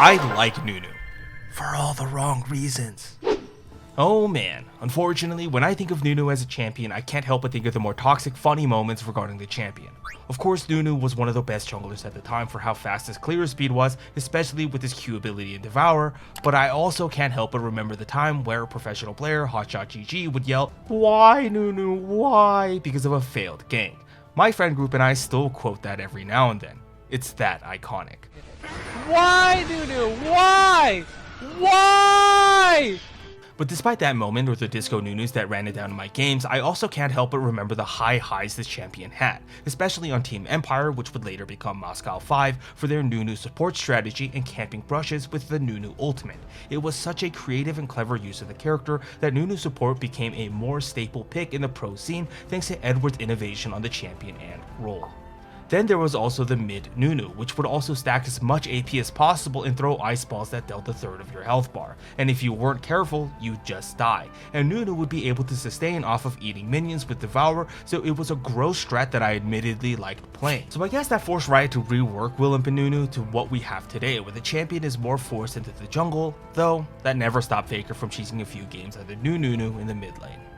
I like Nunu. For all the wrong reasons. Oh man, unfortunately, when I think of Nunu as a champion, I can't help but think of the more toxic, funny moments regarding the champion. Of course, Nunu was one of the best junglers at the time for how fast his clear speed was, especially with his Q ability in Devour, but I also can't help but remember the time where a professional player, HotshotGG, would yell, "Why Nunu, why?" because of a failed gank. My friend group and I still quote that every now and then. It's that iconic. Why, Nunu? Why? Why? But despite that moment or the disco Nunus that ran it down in my games, I also can't help but remember the high highs this champion had, especially on Team Empire, which would later become Moscow 5 for their Nunu support strategy and camping brushes with the Nunu ultimate. It was such a creative and clever use of the character that Nunu support became a more staple pick in the pro scene thanks to Edward's innovation on the champion and role. Then there was also the mid Nunu, which would also stack as much AP as possible and throw ice balls that dealt a third of your health bar, and if you weren't careful, you'd just die, and Nunu would be able to sustain off of eating minions with Devour, so it was a gross strat that I admittedly liked playing. So I guess that forced Riot to rework Willump and Nunu to what we have today, where the champion is more forced into the jungle, though that never stopped Faker from cheesing a few games at the new Nunu in the mid lane.